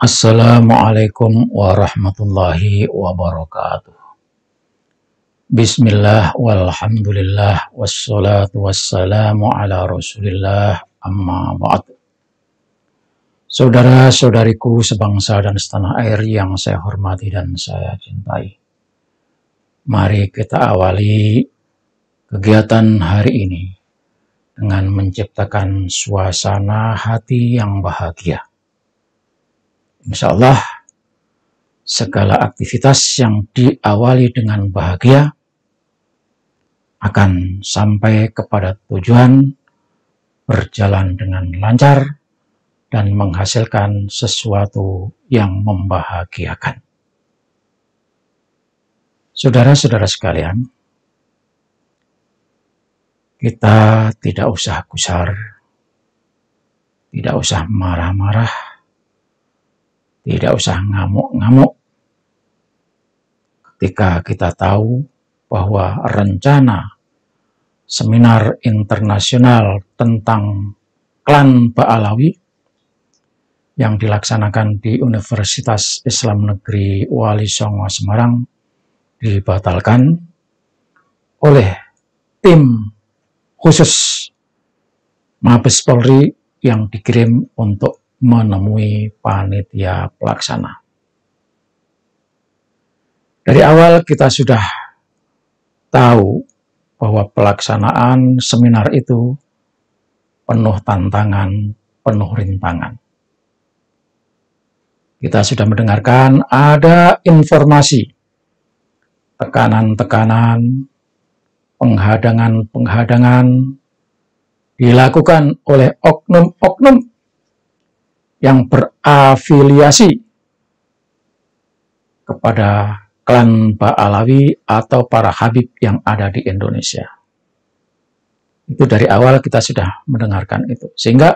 Assalamualaikum warahmatullahi wabarakatuh. Bismillah walhamdulillah wassalatu wassalamu ala rasulillah amma ba'd. Saudara-saudariku sebangsa dan setanah air yang saya hormati dan saya cintai. Mari kita awali kegiatan hari ini dengan menciptakan suasana hati yang bahagia. Insya Allah, segala aktivitas yang diawali dengan bahagia akan sampai kepada tujuan, berjalan dengan lancar, dan menghasilkan sesuatu yang membahagiakan. Saudara-saudara sekalian, kita tidak usah gusar, tidak usah marah-marah, tidak usah ngamuk-ngamuk ketika kita tahu bahwa rencana seminar internasional tentang klan Ba'alawi yang dilaksanakan di Universitas Islam Negeri Wali Songo Semarang dibatalkan oleh tim khusus Mabes Polri yang dikirim untuk menemui panitia pelaksana. Dari awal kita sudah tahu bahwa pelaksanaan seminar itu penuh tantangan, penuh rintangan. Kita sudah mendengarkan ada informasi, tekanan-tekanan, penghadangan-penghadangan dilakukan oleh oknum-oknum yang berafiliasi kepada klan Ba'alawi atau para habib yang ada di Indonesia. Itu dari awal kita sudah mendengarkan itu. Sehingga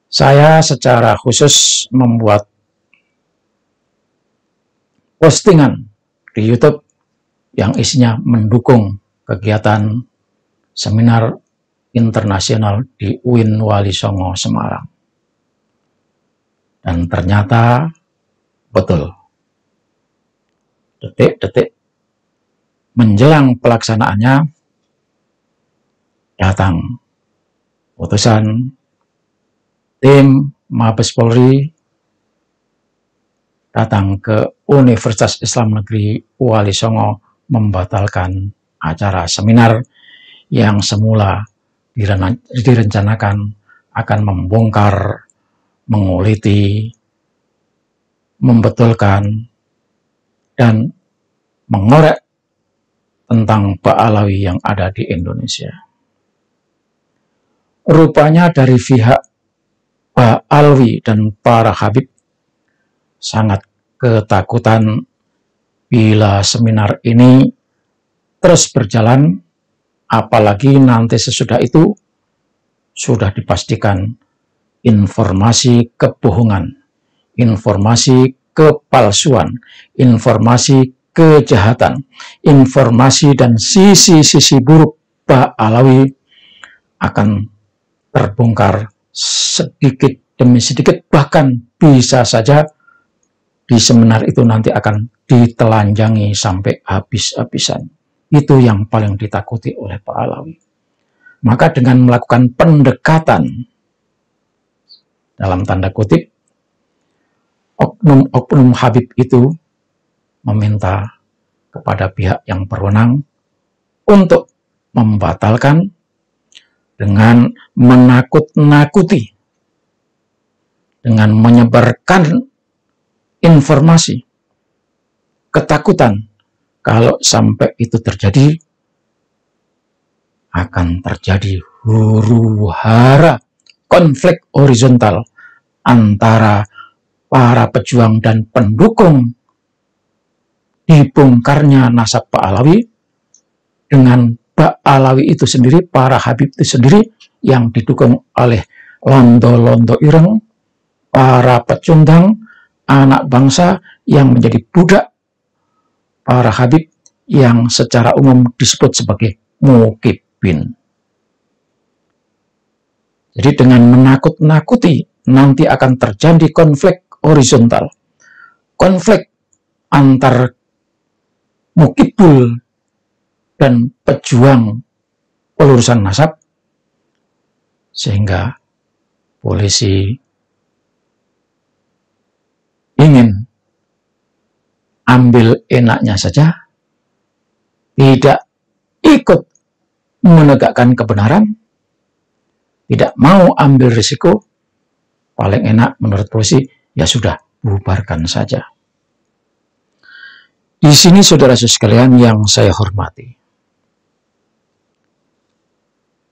saya secara khusus membuat postingan di YouTube yang isinya mendukung kegiatan seminar internasional di UIN Wali Songo Semarang. Dan ternyata betul. Detik-detik menjelang pelaksanaannya datang utusan tim Mabes Polri datang ke Universitas Islam Negeri Wali Songo membatalkan acara seminar yang semula direncanakan akan membongkar, menguliti, membetulkan, dan mengorek tentang Ba'alawi yang ada di Indonesia. Rupanya dari pihak Ba'alawi dan para habib sangat ketakutan bila seminar ini terus berjalan, apalagi nanti sesudah itu sudah dipastikan informasi kebohongan, informasi kepalsuan, informasi kejahatan, informasi dan sisi-sisi buruk Ba'alawi akan terbongkar sedikit demi sedikit, bahkan bisa saja di seminar itu nanti akan ditelanjangi sampai habis-habisan. Itu yang paling ditakuti oleh Ba'alawi. Maka dengan melakukan pendekatan dalam tanda kutip, oknum-oknum habib itu meminta kepada pihak yang berwenang untuk membatalkan dengan menakut-nakuti, dengan menyebarkan informasi, ketakutan kalau sampai itu terjadi akan terjadi huru-hara, konflik horizontal antara para pejuang dan pendukung dibongkarnya nasab Ba'alawi dengan Ba'alawi itu sendiri, para habib itu sendiri yang didukung oleh londo-londo ireng, para pecundang, anak bangsa yang menjadi budak para habib yang secara umum disebut sebagai mukibin. Jadi dengan menakut-nakuti nanti akan terjadi konflik horizontal, konflik antar mukibul dan pejuang pelurusan nasab, sehingga polisi ingin ambil enaknya saja, tidak ikut menegakkan kebenaran, tidak mau ambil risiko. Paling enak menurut polisi, ya sudah, bubarkan saja. Di sini saudara-saudara sekalian yang saya hormati,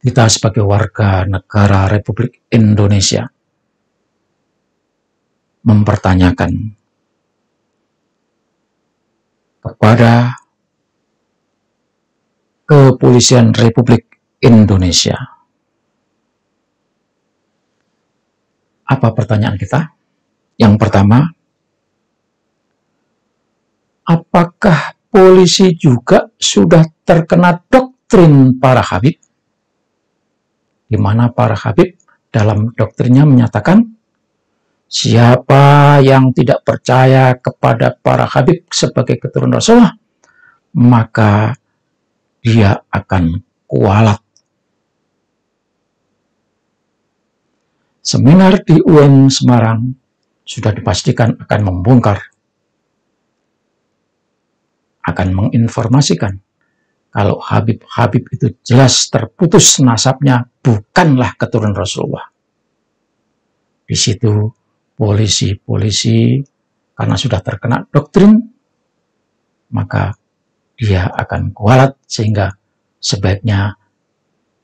kita sebagai warga negara Republik Indonesia mempertanyakan kepada Kepolisian Republik Indonesia. Apa pertanyaan kita? Yang pertama, apakah polisi juga sudah terkena doktrin para habib? Di mana para habib dalam doktrinnya menyatakan, siapa yang tidak percaya kepada para habib sebagai keturunan Rasulullah, maka dia akan kualat. Seminar di UIN Semarang sudah dipastikan akan membongkar, akan menginformasikan kalau Habib-Habib itu jelas terputus nasabnya, bukanlah keturunan Rasulullah. Di situ polisi-polisi karena sudah terkena doktrin, maka dia akan kualat sehingga sebaiknya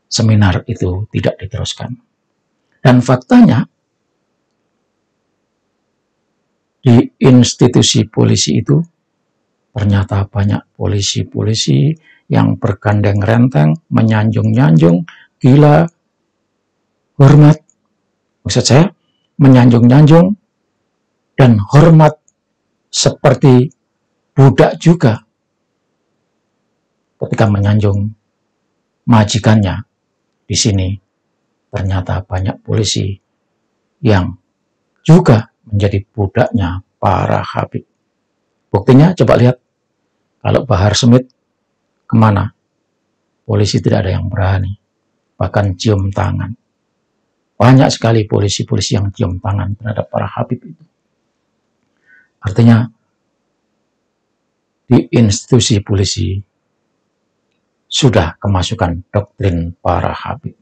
seminar itu tidak diteruskan. Dan faktanya, di institusi polisi itu ternyata banyak polisi-polisi yang bergandeng renteng, menyanjung-nyanjung, gila, hormat. Maksud saya, menyanjung-nyanjung dan hormat seperti budak juga ketika menyanjung majikannya. Di sini ternyata banyak polisi yang juga menjadi budaknya para habib. Buktinya coba lihat, kalau Bahar Smith kemana? Polisi tidak ada yang berani, bahkan cium tangan. Banyak sekali polisi-polisi yang cium tangan terhadap para habib itu. Artinya, di institusi polisi sudah kemasukan doktrin para habib.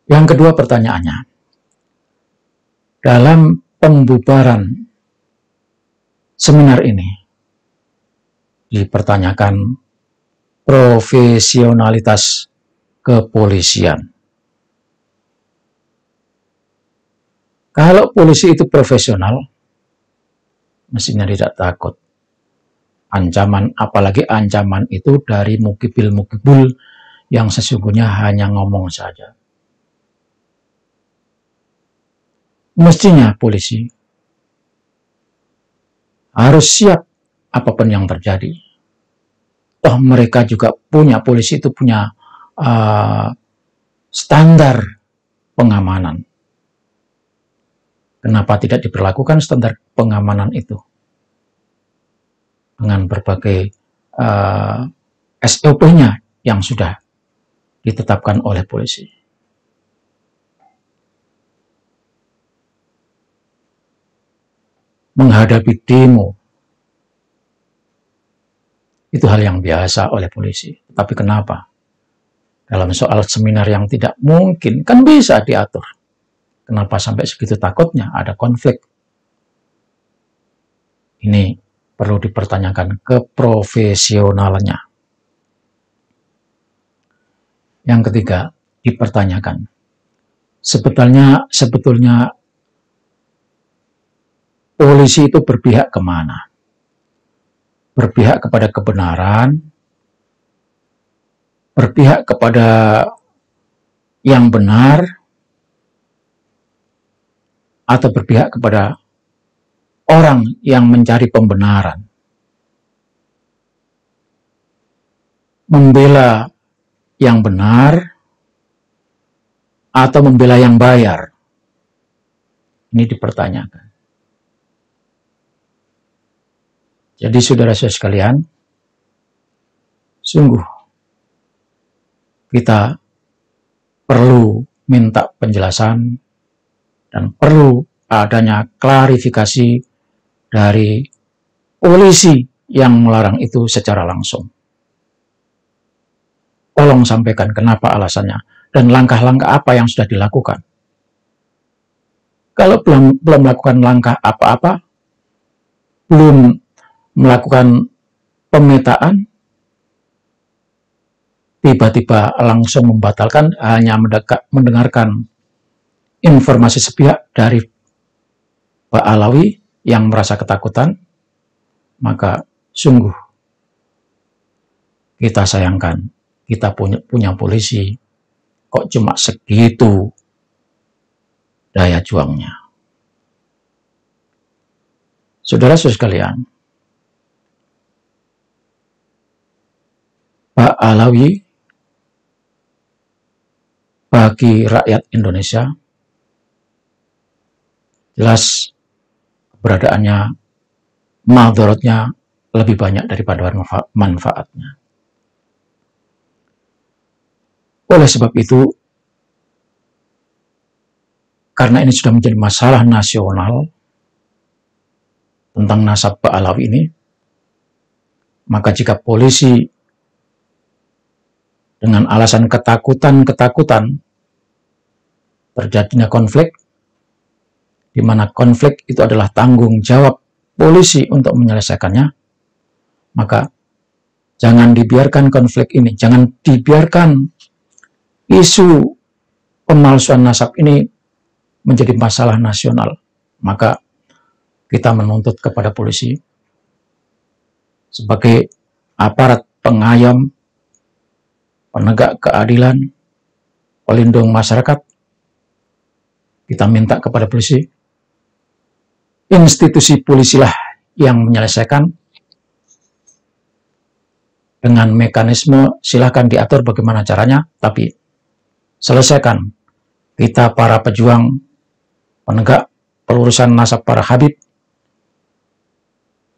Yang kedua pertanyaannya, dalam pembubaran seminar ini dipertanyakan profesionalitas kepolisian. Kalau polisi itu profesional, mestinya tidak takut ancaman, apalagi ancaman itu dari mukibul-mukibul yang sesungguhnya hanya ngomong saja. Mestinya polisi harus siap apapun yang terjadi. Toh mereka juga punya, polisi itu punya standar pengamanan. Kenapa tidak diberlakukan standar pengamanan itu dengan berbagai SOP-nya yang sudah ditetapkan oleh polisi? Menghadapi demo itu hal yang biasa oleh polisi. Tapi kenapa dalam soal seminar yang tidak mungkin, kan bisa diatur? Kenapa sampai segitu takutnya ada konflik? Ini perlu dipertanyakan keprofesionalnya. Yang ketiga, dipertanyakan sebetulnya polisi itu berpihak kemana? Berpihak kepada kebenaran, berpihak kepada yang benar, atau berpihak kepada orang yang mencari pembenaran? Membela yang benar atau membela yang bayar? Ini dipertanyakan. Jadi saudara-saudara sekalian, sungguh kita perlu minta penjelasan dan perlu adanya klarifikasi dari polisi yang melarang itu secara langsung. Tolong sampaikan kenapa alasannya dan langkah-langkah apa yang sudah dilakukan. Kalau belum melakukan langkah apa-apa, belum melakukan pemetaan, tiba-tiba langsung membatalkan, hanya mendengarkan informasi sepihak dari Pak Alawi yang merasa ketakutan, maka sungguh kita sayangkan, kita punya polisi kok cuma segitu daya juangnya. Saudara-saudara sekalian, Pak Alawi bagi rakyat Indonesia jelas keberadaannya, madharatnya lebih banyak daripada manfaatnya. Oleh sebab itu, karena ini sudah menjadi masalah nasional tentang nasab Pak Alawi ini, maka jika polisi dengan alasan ketakutan terjadinya konflik, di mana konflik itu adalah tanggung jawab polisi untuk menyelesaikannya, maka jangan dibiarkan konflik ini, jangan dibiarkan isu pemalsuan nasab ini menjadi masalah nasional. Maka kita menuntut kepada polisi sebagai aparat pengayom, penegak keadilan, pelindung masyarakat, kita minta kepada polisi, institusi polisilah yang menyelesaikan dengan mekanisme, silahkan diatur bagaimana caranya, tapi selesaikan. Kita para pejuang, penegak pelurusan nasab para habib,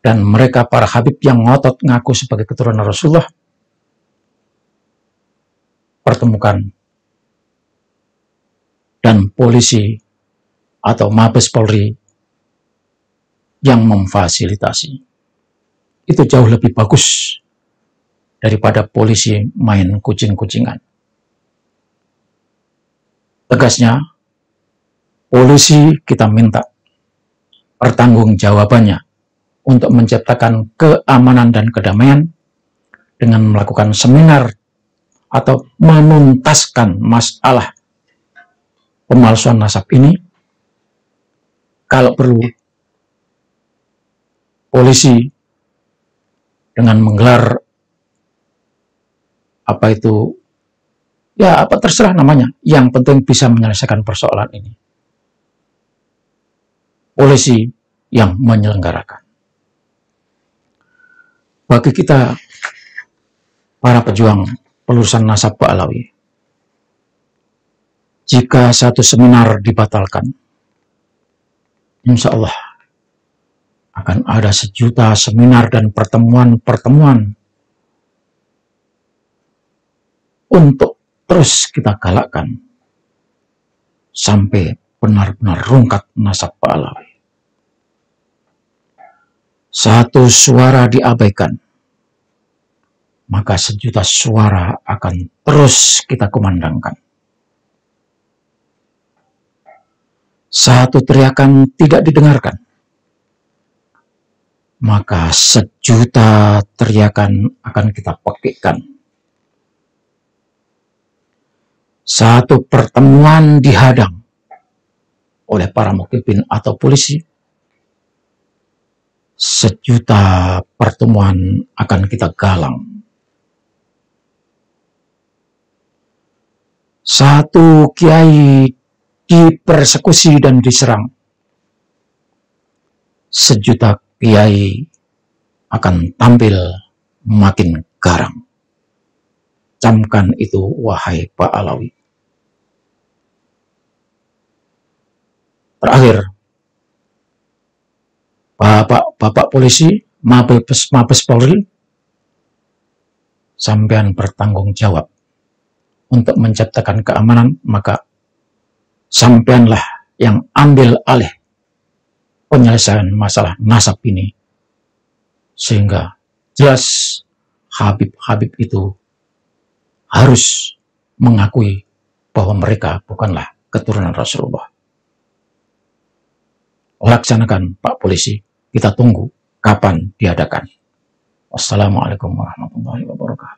dan mereka para habib yang ngotot ngaku sebagai keturunan Rasulullah, pertemukan, dan polisi atau Mabes Polri yang memfasilitasi. Itu jauh lebih bagus daripada polisi main kucing-kucingan. Tegasnya, polisi kita minta pertanggungjawabannya untuk menciptakan keamanan dan kedamaian dengan melakukan seminar atau menuntaskan masalah pemalsuan nasab ini. Kalau perlu, polisi dengan menggelar apa itu, ya apa terserah namanya, yang penting bisa menyelesaikan persoalan ini. Polisi yang menyelenggarakan. Bagi kita para pejuang pelurusan nasab Pak Alawi, jika satu seminar dibatalkan, insya Allah akan ada sejuta seminar dan pertemuan-pertemuan untuk terus kita galakkan sampai benar-benar rungkat nasab Pak Alawi. Satu suara diabaikan, maka sejuta suara akan terus kita kumandangkan. Satu teriakan tidak didengarkan, maka sejuta teriakan akan kita pekikkan. Satu pertemuan dihadang oleh para mukibin atau polisi, sejuta pertemuan akan kita galang. Satu kiai dipersekusi dan diserang, sejuta kiai akan tampil makin garang. Camkan itu, wahai Pak Alawi. Terakhir, Pak Polisi, Mabes Polri, sampean bertanggung jawab untuk menciptakan keamanan, maka sampeanlah yang ambil alih penyelesaian masalah nasab ini, sehingga jelas Habib-Habib itu harus mengakui bahwa mereka bukanlah keturunan Rasulullah. Laksanakan Pak Polisi, kita tunggu kapan diadakan. Wassalamualaikum warahmatullahi wabarakatuh.